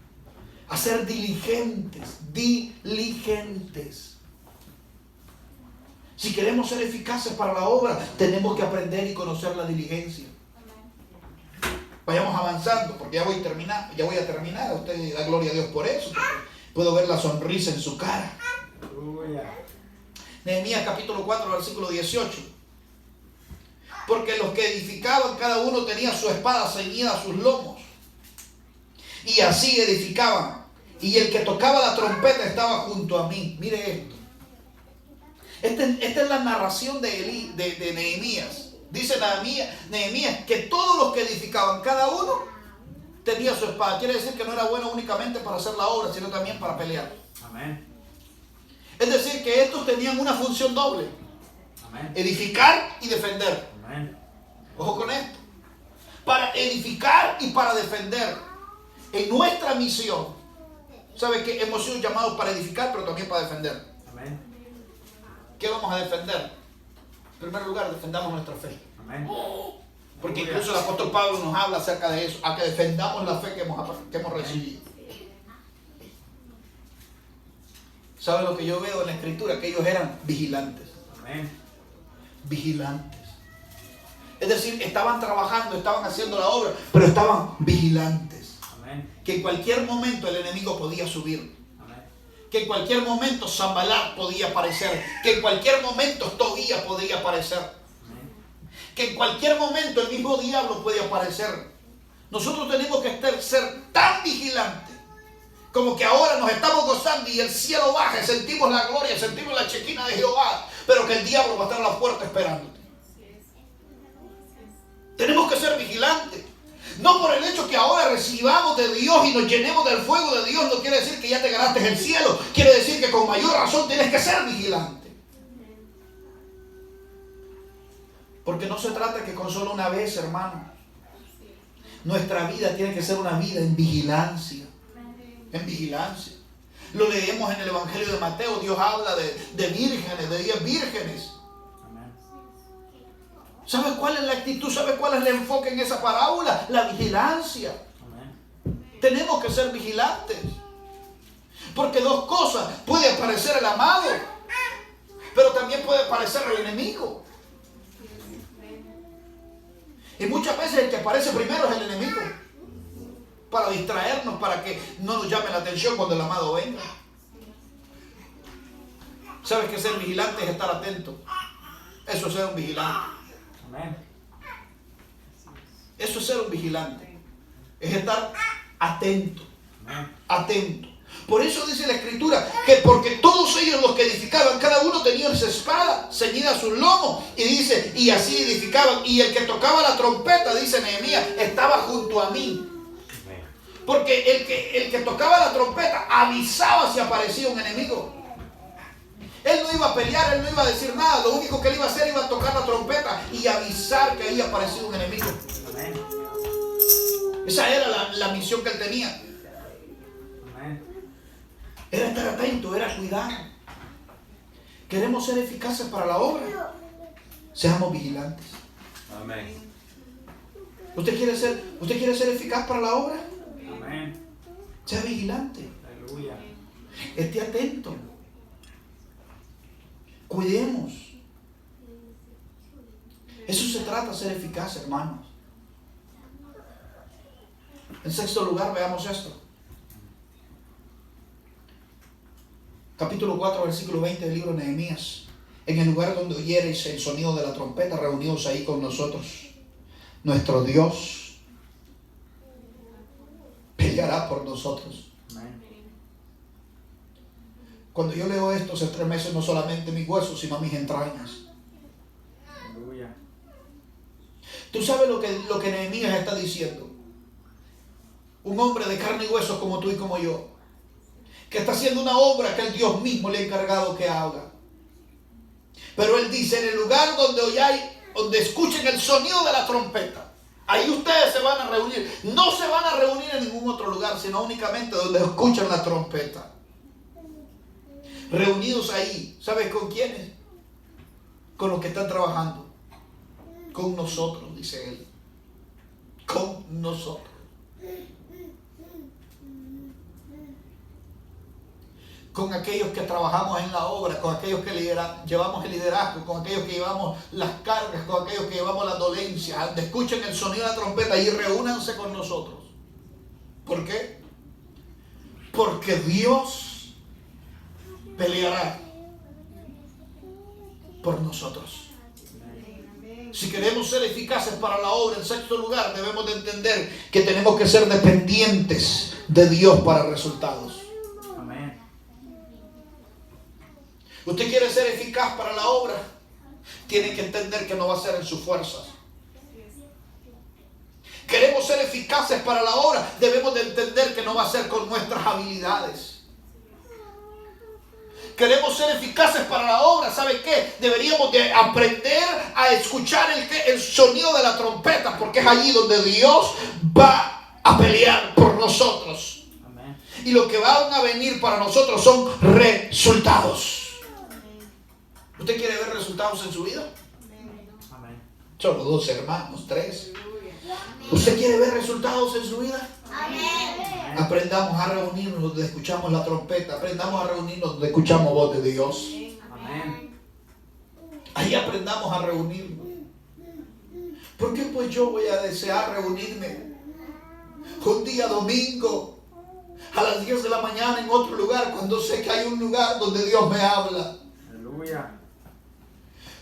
A ser diligentes, diligentes. Si queremos ser eficaces para la obra, tenemos que aprender y conocer la diligencia. Vayamos avanzando, porque ya voy a terminar. A usted da gloria a Dios por eso, porque puedo ver la sonrisa en su cara. Aleluya. Nehemías capítulo 4, versículo 18. Porque los que edificaban, cada uno tenía su espada ceñida a sus lomos. Y así edificaban. Y el que tocaba la trompeta estaba junto a mí. Mire esto. Esta es la narración de Nehemías. Dice Nehemías que todos los que edificaban, cada uno tenía su espada. Quiere decir que no era bueno únicamente para hacer la obra, sino también para pelear. Amén. Es decir, que estos tenían una función doble. Amén. Edificar y defender. Amén. Ojo con esto. Para edificar y para defender. En nuestra misión, ¿sabe que hemos sido llamados para edificar, pero también para defender? Amén. ¿Qué vamos a defender? En primer lugar, defendamos nuestra fe. Amén. Porque incluso el apóstol Pablo nos habla acerca de eso, a que defendamos la fe que hemos recibido. ¿Sabe lo que yo veo en la escritura? Que ellos eran vigilantes. Amén. Vigilantes. Es decir, estaban trabajando, estaban haciendo la obra, pero estaban vigilantes. Amén. Que en cualquier momento el enemigo podía subir. Amén. Que en cualquier momento Zambalat podía aparecer. Que en cualquier momento Tobías podía aparecer. Amén. Que en cualquier momento el mismo diablo puede aparecer. Nosotros tenemos que ser tan vigilantes como que ahora nos estamos gozando y el cielo baja, sentimos la gloria, sentimos la chequina de Jehová, pero que el diablo va a estar a la puerta esperándote. Tenemos que ser vigilantes. No por el hecho que ahora recibamos de Dios y nos llenemos del fuego de Dios, no quiere decir que ya te ganaste el cielo. Quiere decir que con mayor razón tienes que ser vigilante. Porque no se trata que con solo una vez, hermano. Nuestra vida tiene que ser una vida en vigilancia. En vigilancia. Lo leemos en el Evangelio de Mateo. Dios habla de vírgenes, de 10 vírgenes. Amén. ¿Sabes cuál es la actitud? ¿Sabes cuál es el enfoque en esa parábola? La vigilancia. Amén. Tenemos que ser vigilantes. Porque dos cosas. Puede aparecer el amado, pero también puede aparecer el enemigo. Y muchas veces el que aparece primero es el enemigo. Para distraernos, para que no nos llame la atención cuando el amado venga. ¿Sabes que ser vigilante es estar atento? Eso es ser un vigilante. Amén. Eso es ser un vigilante. Es estar atento. Amén. Atento. Por eso dice la escritura que porque todos ellos los que edificaban, cada uno tenía esa espada ceñida a sus lomos. Y dice, y así edificaban. Y el que tocaba la trompeta, dice Nehemías, estaba junto a mí. Porque el que tocaba la trompeta avisaba si aparecía un enemigo. Él no iba a pelear, él no iba a decir nada. Lo único que él iba a hacer iba a tocar la trompeta y avisar que había aparecido un enemigo. Amén. Esa era la misión que él tenía. Amén. Era estar atento, era cuidar. ¿Queremos ser eficaces para la obra? Seamos vigilantes. Amén. ¿Usted quiere ser eficaz para la obra? Amén. Sea vigilante. Aleluya. Esté atento. Cuidemos. Eso se trata de ser eficaz, hermanos. En sexto lugar, veamos esto. Capítulo 4, versículo 20 del libro de Nehemías. En el lugar donde oyereis el sonido de la trompeta, reunidos ahí con nosotros. Nuestro Dios peleará por nosotros. Cuando yo leo esto, se estremecen no solamente mis huesos, sino mis entrañas. Aleluya. ¿Tú sabes lo que Nehemías está diciendo? Un hombre de carne y huesos como tú y como yo, que está haciendo una obra que el Dios mismo le ha encargado que haga. Pero él dice, en el lugar donde escuchen el sonido de la trompeta, ahí ustedes se van a reunir. No se van a reunir en ningún otro lugar, sino únicamente donde escuchan la trompeta. Reunidos ahí, ¿sabes con quiénes? Con los que están trabajando. Con nosotros, dice él. Con nosotros. Con aquellos que trabajamos en la obra, con aquellos que llevamos el liderazgo, con aquellos que llevamos las cargas, con aquellos que llevamos la dolencia. Escuchen el sonido de la trompeta y reúnanse con nosotros. ¿Por qué? Porque Dios peleará por nosotros. Si queremos ser eficaces para la obra, en sexto lugar, debemos de entender que tenemos que ser dependientes de Dios para resultados. Amén. Usted quiere ser eficaz para la obra, tiene que entender que no va a ser en sus fuerzas. Queremos ser eficaces para la obra, debemos de entender que no va a ser con nuestras habilidades. Queremos ser eficaces para la obra, ¿sabe qué? Deberíamos de aprender a escuchar el sonido de la trompeta, porque es allí donde Dios va a pelear por nosotros. Amén. Y lo que van a venir para nosotros son resultados. ¿Usted quiere ver resultados en su vida? Amén. Solo 2 hermanos, 3. ¿Usted quiere ver resultados en su vida? Amén. Aprendamos a reunirnos donde escuchamos la trompeta. Aprendamos a reunirnos donde escuchamos voz de Dios. Amén. Ahí aprendamos a reunirnos. ¿Por qué pues yo voy a desear reunirme un día domingo a las 10 de la mañana en otro lugar cuando sé que hay un lugar donde Dios me habla? Aleluya.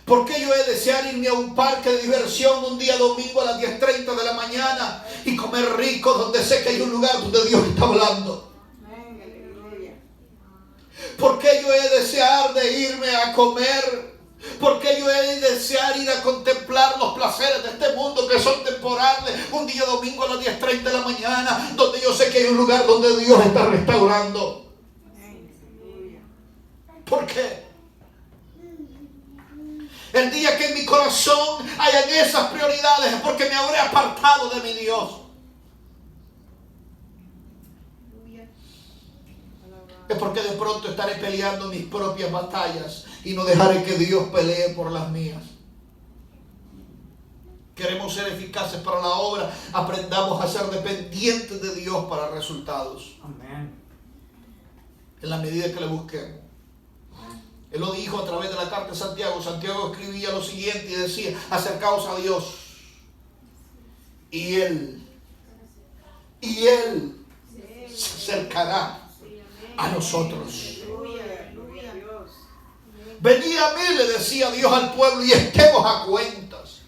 ¿Por qué yo he de desear irme a un parque de diversión un día domingo a las 10:30 de la mañana y comer rico donde sé que hay un lugar donde Dios está hablando? ¿Por qué yo he de desear de irme a comer? ¿Por qué yo he de desear ir a contemplar los placeres de este mundo que son temporales un día domingo a las 10:30 de la mañana donde yo sé que hay un lugar donde Dios está restaurando? ¿Por qué? El día que en mi corazón hayan esas prioridades es porque me habré apartado de mi Dios. Es porque de pronto estaré peleando mis propias batallas y no dejaré que Dios pelee por las mías. Queremos ser eficaces para la obra, aprendamos a ser dependientes de Dios para resultados. Amén. En la medida que le busquemos. Él lo dijo a través de la carta de Santiago. Santiago escribía lo siguiente y decía: acercaos a Dios y Él se acercará a nosotros. Venid a mí, le decía Dios al pueblo, y estemos a cuentas.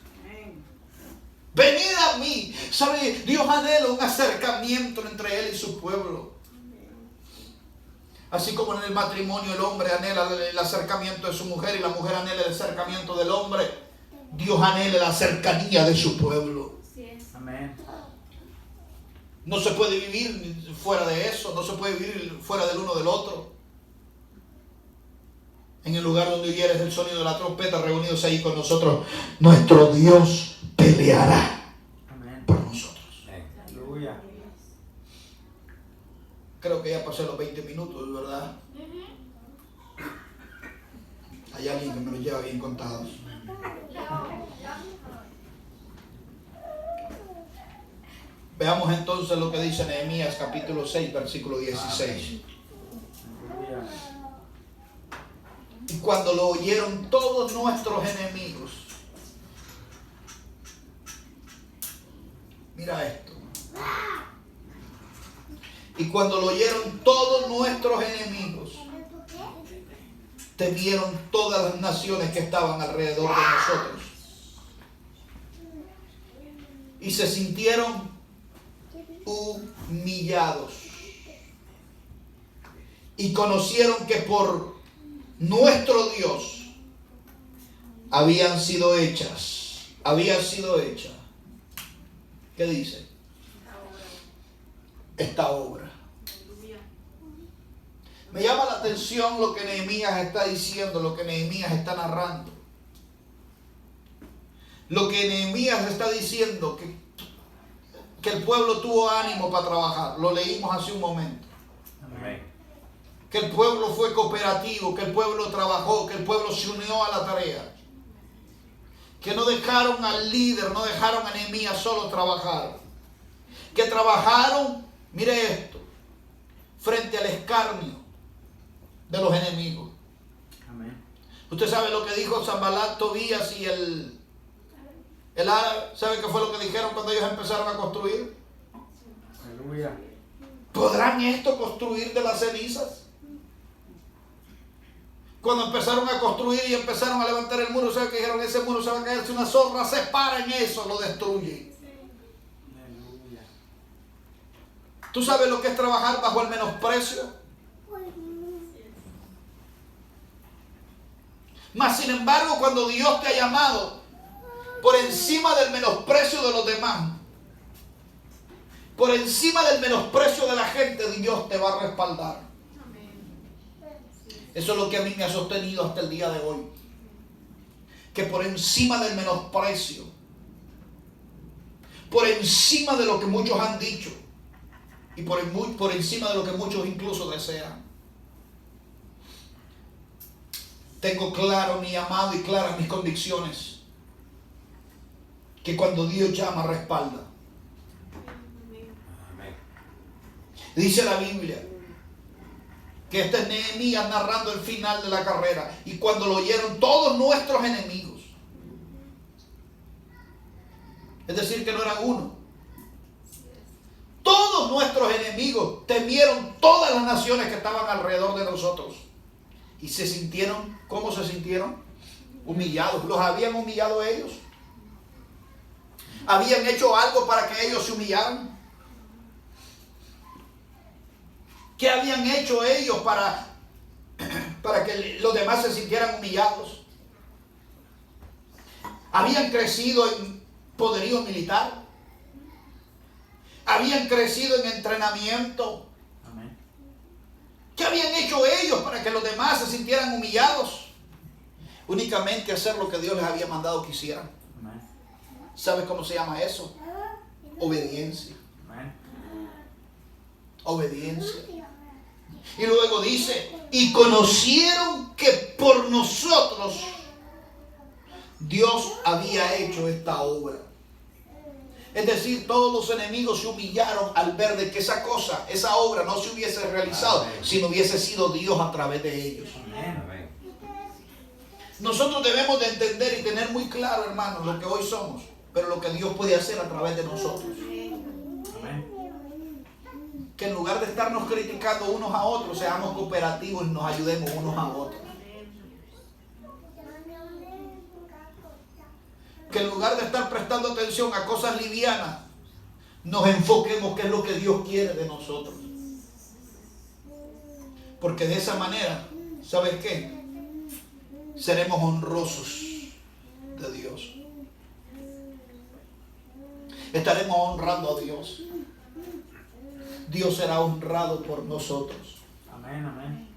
Venid a mí. ¿Sabe? Dios anhela un acercamiento entre Él y su pueblo. Así como en el matrimonio el hombre anhela el acercamiento de su mujer y la mujer anhela el acercamiento del hombre, Dios anhela la cercanía de su pueblo. Amén. No se puede vivir fuera de eso, no se puede vivir fuera del uno del otro. En el lugar donde oyeres el sonido de la trompeta, reunidos ahí con nosotros, nuestro Dios peleará por nosotros. Aleluya. Creo que ya pasé los 20 minutos, ¿verdad? Hay alguien que me los lleva bien contados. Veamos entonces lo que dice Nehemías capítulo 6, versículo 16. Aleluya. Y cuando lo oyeron todos nuestros enemigos. Mira esto. Y cuando lo oyeron todos nuestros enemigos, temieron todas las naciones que estaban alrededor de nosotros. Y se sintieron humillados. Y conocieron que por nuestro Dios habían sido hechas. ¿Qué dice? Esta obra. Me llama la atención lo que Nehemías está diciendo, lo que Nehemías está narrando. Lo que Nehemías está diciendo, que el pueblo tuvo ánimo para trabajar. Lo leímos hace un momento. Amén. Que el pueblo fue cooperativo, que el pueblo trabajó, que el pueblo se unió a la tarea. Que no dejaron al líder, no dejaron a Nehemías solo trabajar. Que trabajaron, mire esto, frente al escarnio de los enemigos. Amén. Usted sabe lo que dijo Sanbalat, Tobías y el árabe. ¿Sabe qué fue lo que dijeron cuando ellos empezaron a construir? Aleluya. ¿Podrán esto construir de las cenizas? Cuando empezaron a construir y empezaron a levantar el muro, ¿sabe qué dijeron? Ese muro se va a caer, si una zorra se para en eso, lo destruye. Aleluya. ¿Tú sabes lo que es trabajar bajo el menosprecio? Mas sin embargo, cuando Dios te ha llamado por encima del menosprecio de los demás, por encima del menosprecio de la gente, Dios te va a respaldar. Eso es lo que a mí me ha sostenido hasta el día de hoy. Que por encima del menosprecio, por encima de lo que muchos han dicho y por encima de lo que muchos incluso desean, tengo claro mi llamado y claras mis convicciones. Que cuando Dios llama, respalda. Dice la Biblia que este es Nehemías narrando el final de la carrera. Y cuando lo oyeron todos nuestros enemigos, es decir, que no eran uno, todos nuestros enemigos temieron todas las naciones que estaban alrededor de nosotros. Y se sintieron, ¿cómo se sintieron? Humillados. ¿Los habían humillado ellos? ¿Habían hecho algo para que ellos se humillaran? ¿Qué habían hecho ellos para que los demás se sintieran humillados? ¿Habían crecido en poderío militar? ¿Habían crecido en entrenamiento? Amén. ¿Qué habían hecho ellos para que los demás se sintieran humillados? Únicamente hacer lo que Dios les había mandado que hicieran. Amén. ¿Sabes cómo se llama eso? Obediencia. Amén. Obediencia. Y luego dice, y conocieron que por nosotros Dios había hecho esta obra. Es decir, todos los enemigos se humillaron al ver de que esa obra no se hubiese realizado, si no hubiese sido Dios a través de ellos. Amén. Nosotros debemos de entender y tener muy claro, hermanos, lo que hoy somos, pero lo que Dios puede hacer a través de nosotros. Amén. Que en lugar de estarnos criticando unos a otros, seamos cooperativos y nos ayudemos unos a otros. Que en lugar de estar prestando atención a cosas livianas, nos enfoquemos qué es lo que Dios quiere de nosotros. Porque de esa manera, ¿sabes qué? Seremos honrosos de Dios. Estaremos honrando a Dios. Dios será honrado por nosotros. Amén. Amén.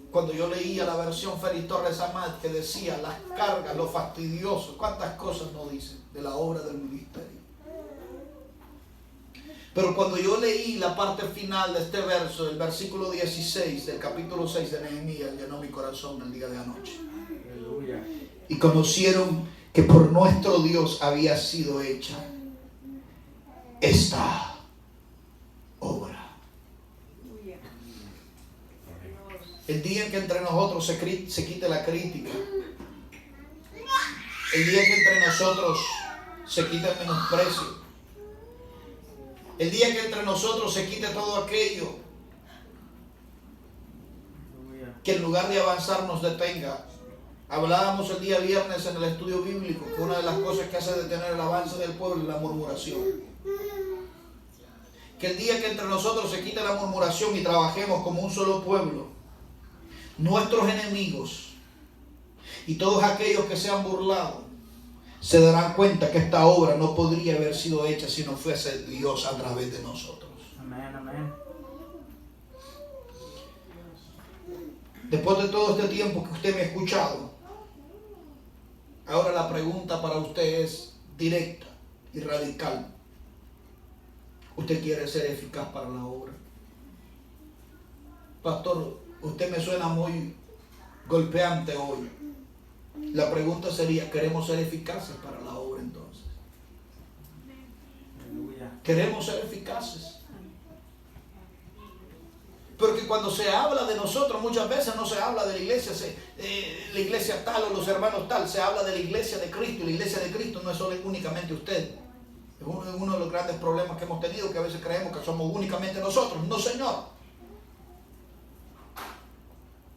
Cuando yo leía la versión Félix Torres Amat que decía las cargas, lo fastidioso, cuántas cosas no dice de la obra del ministerio. Pero cuando yo leí la parte final de este verso, el versículo 16 del capítulo 6 de Nehemías, llenó mi corazón el día de anoche. Aleluya. Y conocieron que por nuestro Dios había sido hecha esta obra. El día en que entre nosotros se quite la crítica. El día en que entre nosotros se quite el menosprecio. El día en que entre nosotros se quite todo aquello que en lugar de avanzar nos detenga. Hablábamos el día viernes en el estudio bíblico que una de las cosas que hace detener el avance del pueblo es la murmuración. Que el día que entre nosotros se quite la murmuración y trabajemos como un solo pueblo, nuestros enemigos y todos aquellos que se han burlado se darán cuenta que esta obra no podría haber sido hecha si no fuese Dios a través de nosotros. Amén, amén. Después de todo este tiempo que usted me ha escuchado, ahora la pregunta para usted es directa y radical. ¿Usted quiere ser eficaz para la obra? Pastor, usted me suena muy golpeante hoy. La pregunta sería, ¿queremos ser eficaces para la obra entonces? Aleluya. ¿Queremos ser eficaces? Porque cuando se habla de nosotros, muchas veces no se habla de la iglesia tal o los hermanos tal, se habla de la iglesia de Cristo. Y la iglesia de Cristo no es solo únicamente usted. Es uno de los grandes problemas que hemos tenido, que a veces creemos que somos únicamente nosotros. No, Señor.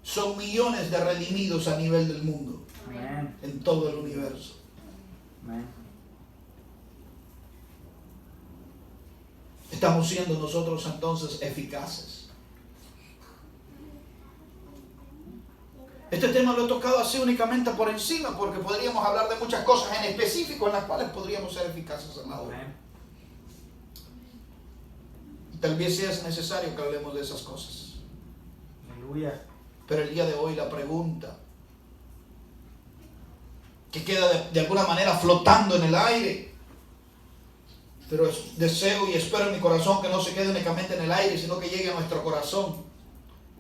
Son millones de redimidos a nivel del mundo. Amén. En todo el universo. Amén. Estamos siendo nosotros entonces eficaces. Este tema lo he tocado así únicamente por encima, porque podríamos hablar de muchas cosas en específico en las cuales podríamos ser eficaces en la obra. Y tal vez sea necesario que hablemos de esas cosas. Aleluya. Pero el día de hoy la pregunta que queda de alguna manera flotando en el aire, pero deseo y espero en mi corazón que no se quede únicamente en el aire, sino que llegue a nuestro corazón,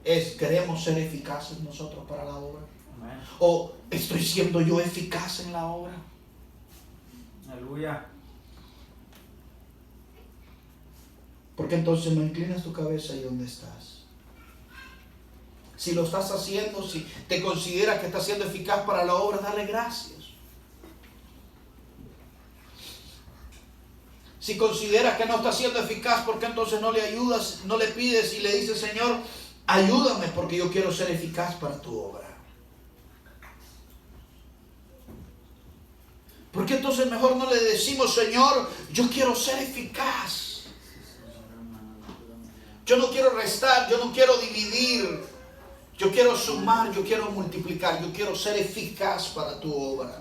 es: ¿queremos ser eficaces nosotros para la obra? Amén. ¿O estoy siendo yo eficaz en la obra? Aleluya. Porque entonces no inclinas tu cabeza ahí donde estás. Si lo estás haciendo, si te consideras que estás siendo eficaz para la obra, dale gracias. Si consideras que no estás siendo eficaz, ¿por qué entonces no le ayudas, no le pides y le dices: Señor, ayúdame porque yo quiero ser eficaz para tu obra? ¿Por qué entonces mejor no le decimos: Señor, yo quiero ser eficaz? Yo no quiero restar, yo no quiero dividir, yo quiero sumar, yo quiero multiplicar, yo quiero ser eficaz para tu obra.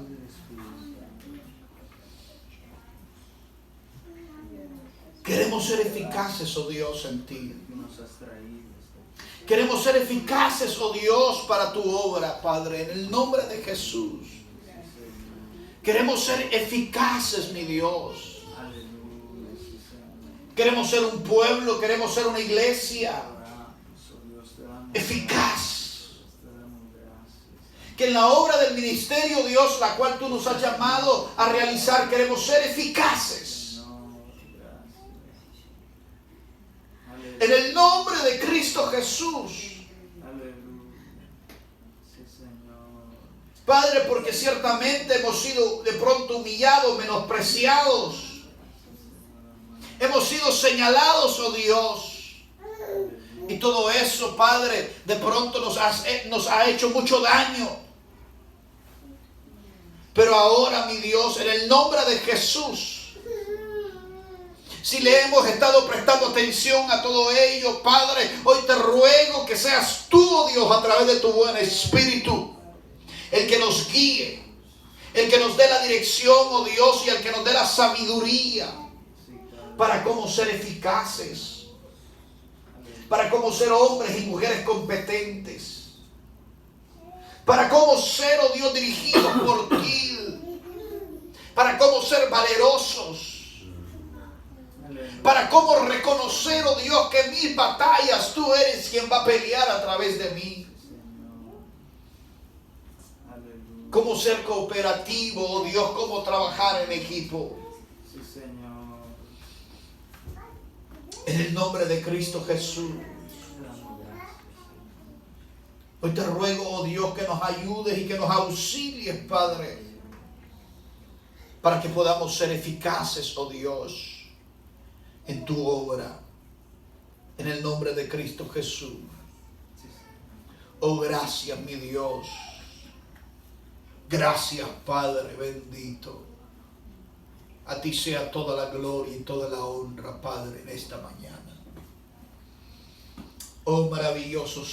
Queremos ser eficaces, oh Dios, en ti. Queremos ser eficaces, oh Dios, para tu obra, Padre, en el nombre de Jesús. Queremos ser eficaces, mi Dios. Queremos ser un pueblo, queremos ser una iglesia eficaz. Que en la obra del ministerio, Dios, la cual tú nos has llamado a realizar, queremos ser eficaces. En el nombre de Cristo Jesús. Padre, porque ciertamente hemos sido de pronto humillados, menospreciados. Hemos sido señalados, oh Dios. Y todo eso, Padre, de pronto nos ha hecho mucho daño. Pero ahora, mi Dios, en el nombre de Jesús, si le hemos estado prestando atención a todo ello, Padre, hoy te ruego que seas tú, oh Dios, a través de tu buen Espíritu, el que nos guíe, el que nos dé la dirección, oh Dios, y el que nos dé la sabiduría para cómo ser eficaces, para cómo ser hombres y mujeres competentes, para cómo ser, oh Dios, dirigidos por ti, para cómo ser valerosos, para cómo reconocer, oh Dios, que en mis batallas tú eres quien va a pelear a través de mí. Cómo ser cooperativo, oh Dios, cómo trabajar en equipo. Sí, Señor. En el nombre de Cristo Jesús. Hoy te ruego, oh Dios, que nos ayudes y que nos auxilies, Padre, para que podamos ser eficaces, oh Dios, en tu obra, en el nombre de Cristo Jesús. Oh, gracias, mi Dios. Gracias, Padre bendito. A ti sea toda la gloria y toda la honra, Padre, en esta mañana. Oh, maravilloso